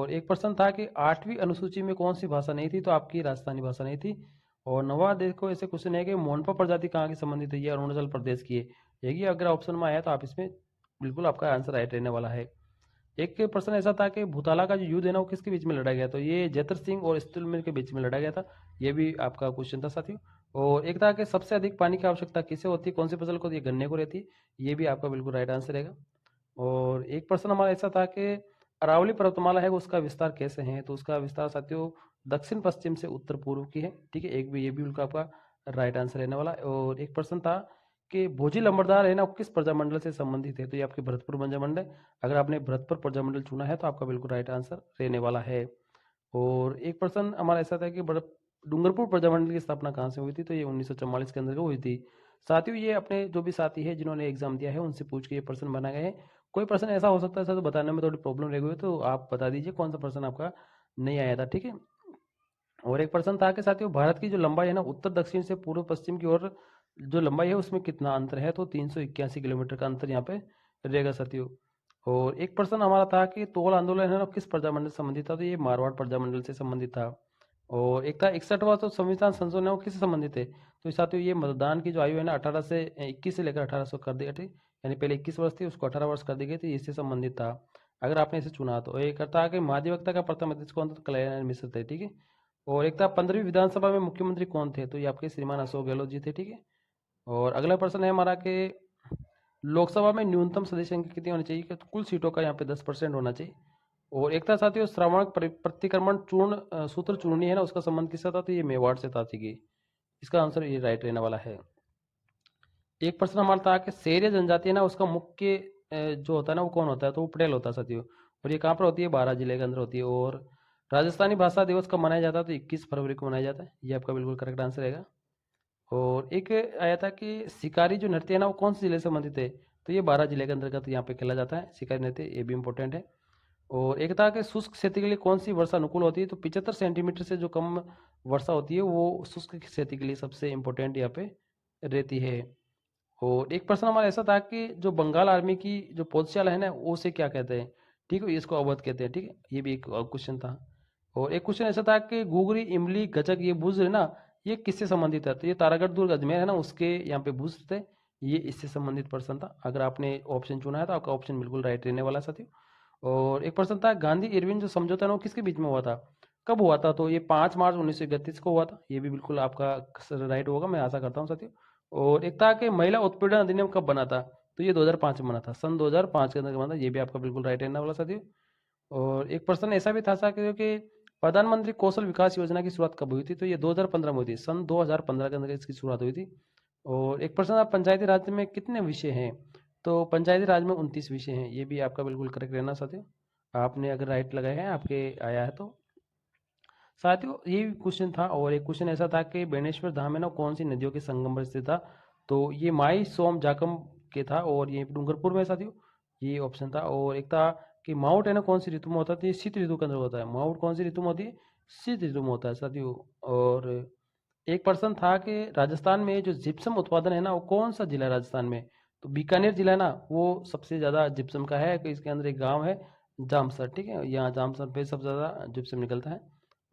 और एक प्रश्न था कि 8वीं अनुसूची में कौन सी भाषा नहीं थी, तो आपकी राजस्थानी भाषा नहीं थी। और नवा देखो ऐसे क्वेश्चन है कि मोनपा प्रजाति कहाँ की संबंधित है, ये अरुणाचल प्रदेश की है। यही अगर ऑप्शन में आया तो आप इसमें बिल्कुल आपका आंसर राइट रहने वाला है। एक प्रश्न ऐसा था कि भूताला का जो युद्ध है ना वो किसके बीच में लड़ा गया, तो ये जैतर सिंह और स्टुलमिल के बीच में लड़ा गया था। ये भी आपका क्वेश्चन था साथियों। और एक था कि सबसे अधिक पानी की आवश्यकता किसे होती है, कौन सी फसल को, ये गन्ने को रहती है। ये भी आपका बिल्कुल राइट आंसर रहेगा। और एक प्रश्न हमारा ऐसा था कि अरावली पर्वतमाला है उसका विस्तार कैसे है, तो उसका विस्तार साथियों दक्षिण पश्चिम से उत्तर पूर्व की है। ठीक है, एक भी ये भी बिल्कुल आपका राइट आंसर रहने वाला है। और एक प्रश्न था कि भोजी लंबरदार है ना वो किस प्रजामंडल से संबंधित है, तो ये आपके भरतपुर प्रजामंडल। अगर आपने भरतपुर प्रजामंडल चुना है तो आपका बिल्कुल राइट आंसर रहने वाला है। और एक प्रश्न हमारा ऐसा था कि डूंगरपुर प्रजामंडल की स्थापना कहाँ से हुई थी, तो ये 1944 के अंदर हुई थी। साथियों ये अपने जो भी साथी है जिन्होंने एग्जाम दिया है उनसे पूछ के ये प्रश्न बनाए गए हैं। कोई प्रश्न ऐसा हो सकता है सर तो बताने में थोड़ी प्रॉब्लम रह गई हो, तो आप बता दीजिए कौन सा प्रश्न आपका नहीं आया था। ठीक है। और एक प्रश्न था कि साथियों भारत की जो लंबाई है ना उत्तर दक्षिण से पूर्व पश्चिम की ओर जो लंबाई है उसमें कितना अंतर है, तो 381 किलोमीटर का अंतर यहाँ पे रहेगा साथियों। और एक प्रश्न हमारा था कि तोल आंदोलन है ना किस प्रजामंडल से संबंधित था, तो ये मारवाड़ प्रजामंडल से संबंधित था। और एक था 61वां तो संविधान संशोधन है वो किससे संबंधित है, तो साथियों ये मतदान की जो आयु है ना 18 से 21 से लेकर 18 कर दी गई थी। यानी पहले 21 वर्ष थी उसको 18 वर्ष कर दी गई थी, इससे संबंधित था अगर आपने इसे चुना तो। एक था कि महाधिवक्ता का प्रथम अध्यक्ष कौन था, तो कल्याण मिश्र थे। ठीक है। और एक था 15वीं विधानसभा में मुख्यमंत्री कौन थे, तो ये आपके श्रीमान अशोक गहलोत जी थे। ठीक है। और अगला प्रश्न है हमारा कि लोकसभा में न्यूनतम सदस्य संख्या कितनी होनी चाहिए, तो कुल सीटों का यहाँ पे 10% होना चाहिए। और एक था साथियों श्रवण प्रतिक्रमण चूर्ण सूत्र चूर्णी है ना उसका संबंध किसका था, तो ये मेवाड़ से था। ठीक है, इसका आंसर ये राइट रहने वाला है। एक प्रश्न हमारा था कि शेर जनजाति है ना उसका मुख्य जो होता है ना वो कौन होता है, तो वो पटेल होता है साथियों। और ये कहाँ पर होती है, 12 जिले के अंदर होती है। और राजस्थानी भाषा दिवस कब मनाया जाता है, तो 21 फरवरी को मनाया जाता है। ये आपका बिल्कुल करेक्ट आंसर रहेगा। और एक आया था कि शिकारी जो नृत्य है ना वो कौन से जिले से संबंधित है, तो ये 12 जिले के अंतर्गत यहाँ पे खेला जाता है शिकारी नृत्य, ये भी इंपॉर्टेंट है। और एक था कि शुष्क खेती के लिए कौन सी वर्षा अनुकूल होती है, तो 75 सेंटीमीटर से जो कम वर्षा होती है वो शुष्क खेती के लिए सबसे इम्पोर्टेंट यहाँ पे रहती है। और एक प्रश्न हमारा ऐसा था कि जो बंगाल आर्मी की जो पौधशाला है ना वो उसे क्या कहते हैं, ठीक है, इसको अवध कहते हैं। ठीक है, ये भी एक क्वेश्चन था। और एक क्वेश्चन ऐसा था कि घुघरी इमली गचक ये भुज है ना ये किससे संबंधित है, तो ये तारागढ़ दुर्ग अजमेर है ना उसके यहाँ पे भुज थे, ये इससे संबंधित प्रश्न था। अगर आपने ऑप्शन चुना है तो आपका ऑप्शन बिल्कुल राइट रहने वाला साथियों। और एक प्रश्न था गांधी इरविन जो समझौता है ना वो किसके बीच में हुआ था, कब हुआ था, तो ये 5 मार्च 1931 को हुआ था। ये भी बिल्कुल आपका राइट होगा, मैं आशा करता हूँ साथियों। और एक था कि महिला उत्पीड़न अधिनियम कब बना था, तो ये 2005 में बना था, सन 2005 के अंदर बना था। ये भी आपका बिल्कुल राइट रहने वाला साथियों। और एक प्रश्न ऐसा भी था साथियों कि प्रधानमंत्री कौशल विकास योजना की शुरुआत कब हुई थी, तो ये 2015 में हुई थी, सन 2015 के अंदर इसकी शुरुआत हुई थी। और एक प्रश्न था पंचायती राज में कितने विषय हैं, तो पंचायती राज में 29 विषय हैं। ये भी आपका बिल्कुल करेक्ट रहना साथियों, आपने अगर राइट लगाए हैं आपके आया है तो। साथियों ये क्वेश्चन था। और एक क्वेश्चन ऐसा था कि बेणेश्वर धाम है ना कौन सी नदियों के संगम पर स्थित था, तो ये माई सोम जाकम के था और ये डूंगरपुर में है साथियों, ये ऑप्शन था। और एक था कि माउंट है ना कौन सी ऋतु में होता है, तो ये शीत ऋतु के अंदर होता है। माउंट कौन सी ऋतु में होती है, शीत ऋतु में होता है साथियों। और एक प्रश्न था कि राजस्थान में जो जिप्सम उत्पादन है ना वो कौन सा जिला है राजस्थान में, तो बीकानेर जिला है ना वो सबसे ज़्यादा जिप्सम का है, कि इसके अंदर एक गांव है जामसर। ठीक है, यहाँ जामसर पे सबसे ज़्यादा जिप्सम निकलता है।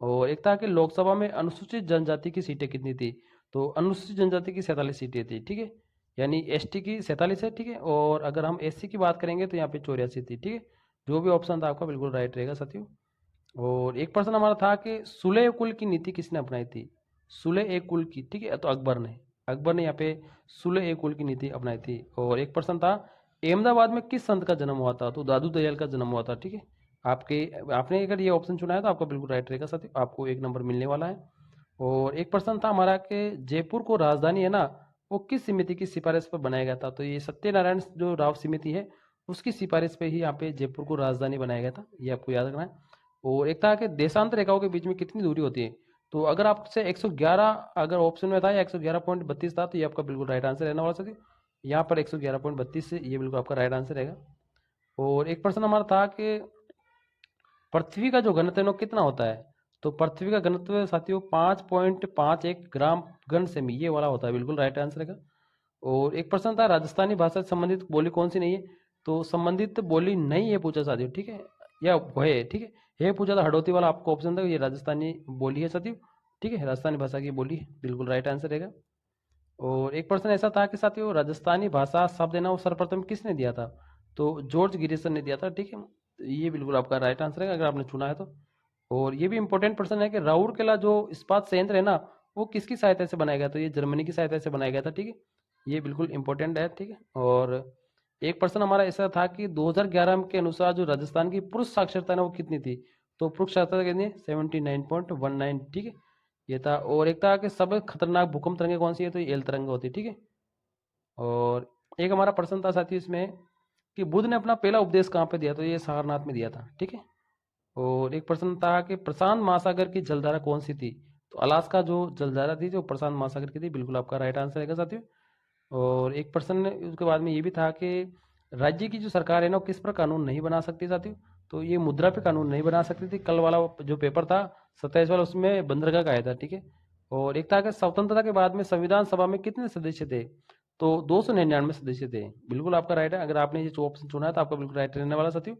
और एक था कि लोकसभा में अनुसूचित जनजाति की सीटें कितनी थी, तो अनुसूचित जनजाति की 47 सीटें थी। ठीक है, यानी एसटी की 47 है। ठीक है, और अगर हम एससी की बात करेंगे तो यहाँ पे 84 थी। ठीक है, जो भी ऑप्शन था आपका बिल्कुल राइट रहेगा साथियों। और एक प्रश्न हमारा था कि सुलह कुल की नीति किसने अपनाई थी, सुलह ए कुल की, ठीक है, तो अकबर ने यहाँ पे सुलह ए कुल की नीति अपनाई थी। और एक प्रश्न था अहमदाबाद में किस संत का जन्म हुआ था, तो दादू दयाल का जन्म हुआ था। ठीक है, आपके आपने अगर ये ऑप्शन चुना है तो आपका बिल्कुल राइट रहेगा साथियों, आपको 1 नंबर मिलने वाला है। और एक प्रश्न था हमारा कि जयपुर को राजधानी है ना वो किस समिति की सिफारिश पर बनाया गया था, तो ये सत्यनारायण जो राव समिति है उसकी सिफारिश पे ही यहाँ पे जयपुर को राजधानी बनाया गया था, ये आपको याद रखना है। और एक था कि देशांतर रेखाओं के बीच में कितनी दूरी होती है, तो अगर आपसे 111 अगर ऑप्शन में था या 111.32 था तो ये आपका बिल्कुल राइट आंसर रहने वाला साथी, यहाँ पर 111.32 से ये बिल्कुल आपका राइट आंसर रहेगा। और एक प्रश्न हमारा था कि पृथ्वी का जो घनत्व है वो कितना होता है, तो पृथ्वी का घनत्व साथियों 5.51 ग्राम घन सेमी ये वाला होता है, बिल्कुल राइट आंसर रहेगा। और एक प्रश्न था राजस्थानी भाषा से संबंधित बोली कौन सी नहीं है, तो संबंधित बोली नहीं है पूछा साथियों। ठीक है, या है, ठीक है पूछा था हडौती वाला आपको ऑप्शन था, ये राजस्थानी बोली है साथियों, ठीक है राजस्थानी भाषा की बोली है, बिल्कुल राइट आंसर रहेगा। और एक प्रश्न ऐसा था कि साथियों राजस्थानी भाषा शब्द है ना वो सर्वप्रथम किसने दिया था, तो जॉर्ज गिरिसन ने दिया था, ठीक है ये बिल्कुल आपका राइट आंसर है अगर आपने चुना है तो। और ये भी इंपॉर्टेंट प्रश्न है कि राउरकेला जो इस्पात संयंत्र है ना वो किसकी सहायता से बनाया गया, तो ये जर्मनी की सहायता से बनाया गया था, ठीक है ये बिल्कुल इंपॉर्टेंट है, ठीक है। और एक प्रश्न हमारा ऐसा था कि 2011 के अनुसार जो राजस्थान की पुरुष साक्षरता है ना वो कितनी थी, तो पुरुष साक्षरता कितनी 79.19, ठीक है ये था। और एक था कि सब खतरनाक भूकंप तरंगे कौन सी है, तो ये एल तरंग होती है, ठीक है। और एक हमारा प्रश्न था साथी इसमें कि बुद्ध ने अपना पहला उपदेश कहाँ पे दिया, तो ये सारनाथ में दिया था, ठीक है। और एक प्रश्न था कि प्रशांत महासागर की जलधारा कौन सी थी, तो अलास्का जो जलधारा थी जो प्रशांत महासागर की थी, बिल्कुल आपका राइट आंसर है साथियों। और एक प्रश्न उसके बाद में ये भी था कि राज्य की जो सरकार है ना वो किस पर कानून नहीं बना सकती साथियों, तो ये मुद्रा पे कानून नहीं बना सकती थी। कल वाला जो पेपर था 27 वाला उसमें बंदरगाह का आया था, ठीक है। और एक था कि स्वतंत्रता के बाद में संविधान सभा में कितने सदस्य थे, तो 299 सदस्य थे, बिल्कुल आपका राइट है। अगर आपने ये जो ऑप्शन चुना है तो आपका बिल्कुल राइट रहने वाला साथियों।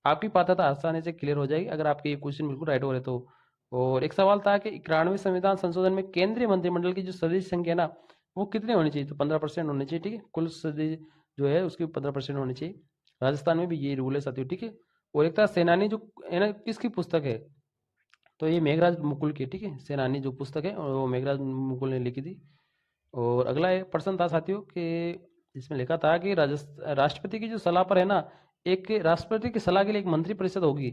आपकी पात्रता आसानी से क्लियर हो जाएगी अगर आपके ये क्वेश्चन बिल्कुल राइट हो रहे तो। और एक सवाल था कि 91वें संविधान संशोधन में केंद्रीय मंत्रिमंडल की जो सदस्य संख्या है ना वो कितनी होनी चाहिए, तो 15% होनी चाहिए, ठीक है कुल सदस्य जो है उसकी 15% होनी चाहिए। राजस्थान में भी ये रूल है साथियों, ठीक है। और एक था सेनानी जो है ना किसकी पुस्तक है, तो ये मेघराज मुकुल की, ठीक है सेनानी जो पुस्तक है और वो मेघराज मुकुल ने लिखी थी। और अगला एक प्रश्न था साथियों कि इसमें लिखा था कि राष्ट्रपति की जो सलाह पर है ना एक राष्ट्रपति की सलाह के लिए एक मंत्री परिषद होगी,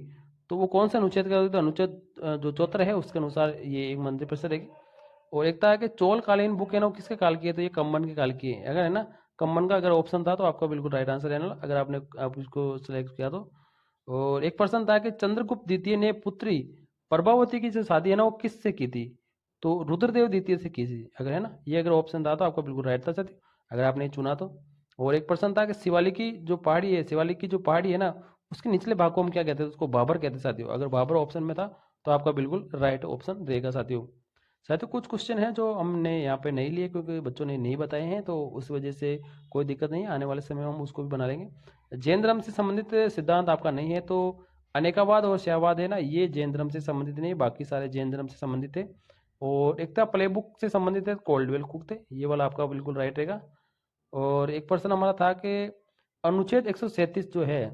तो वो कौन सा अनुच्छेद का होगी, तो अनुच्छेद जो 74 है उसके अनुसार ये एक मंत्री परिषद है। और एक था कि चोल कालीन बुक है ना वो किसके काल की है, तो ये कम्बन के काल की है, अगर है ना कम्बन का अगर ऑप्शन था तो आपका बिल्कुल राइट आंसर है ना अगर आपने आप इसको सिलेक्ट किया तो। और एक प्रश्न था कि चंद्रगुप्त द्वितीय ने पुत्री प्रभावती की जो शादी है ना वो किससे की थी, तो रुद्रदेव द्वितीय से की थी, अगर है ना ये अगर ऑप्शन था तो आपका बिल्कुल राइट था सर अगर आपने ये चुना तो। और एक प्रश्न था कि शिवालिक की जो पहाड़ी है, शिवालिक की जो पहाड़ी है ना उसके निचले भाग को हम क्या कहते हैं, उसको बाबर कहते हैं साथियों, अगर बाबर ऑप्शन में था तो आपका बिल्कुल राइट ऑप्शन रहेगा साथियों। साथियों कुछ क्वेश्चन हैं जो हमने यहाँ पे नहीं लिए क्योंकि बच्चों ने नहीं बताए हैं, तो उस वजह से कोई दिक्कत नहीं है, आने वाले समय में हम उसको भी बना लेंगे। जैन धर्म से संबंधित सिद्धांत आपका नहीं है, तो अनेकावाद और शहवाद है ना ये जैन धर्म से संबंधित नहीं है, बाकी सारे जैन धर्म से संबंधित है। और एक था प्ले बुक से संबंधित है कोल्डवेल कुक थे, ये वाला आपका बिल्कुल राइट रहेगा। और एक प्रश्न हमारा था कि अनुच्छेद 137 जो है,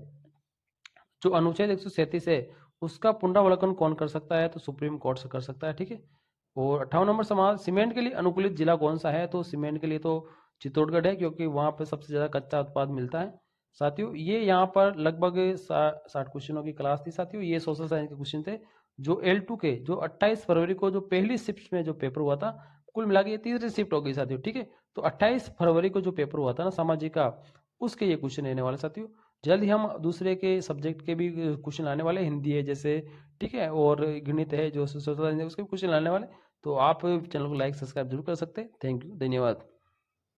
जो अनुच्छेद 137 है उसका पुनरावलोकन कौन कर सकता है, तो सुप्रीम कोर्ट से कर सकता है, ठीक है। और 58 नंबर सवाल सीमेंट के लिए अनुकूलित जिला कौन सा है, तो सीमेंट के लिए तो चित्तौड़गढ़ है क्योंकि वहां पर सबसे ज्यादा कच्चा उत्पाद मिलता है। साथियों ये यहाँ पर लगभग 60 क्वेश्चनों की क्लास थी साथियों, ये सोशल साइंस के क्वेश्चन थे जो L2 के जो 28 फरवरी को जो पहली शिफ्ट में जो पेपर हुआ था, कुल मिला के ये तीसरी शिफ्ट हो गई साथियों, ठीक है। तो 28 फरवरी को जो पेपर हुआ था ना सामाजिक का, उसके ये क्वेश्चन रहने वाले साथियों। जल्द ही हम दूसरे के सब्जेक्ट के भी क्वेश्चन आने वाले, हिंदी है जैसे, ठीक है, और गणित है जो सोशल साइंस है उसके क्वेश्चन आने वाले। तो आप चैनल को लाइक सब्सक्राइब जरूर कर सकते हैं। थैंक यू, धन्यवाद।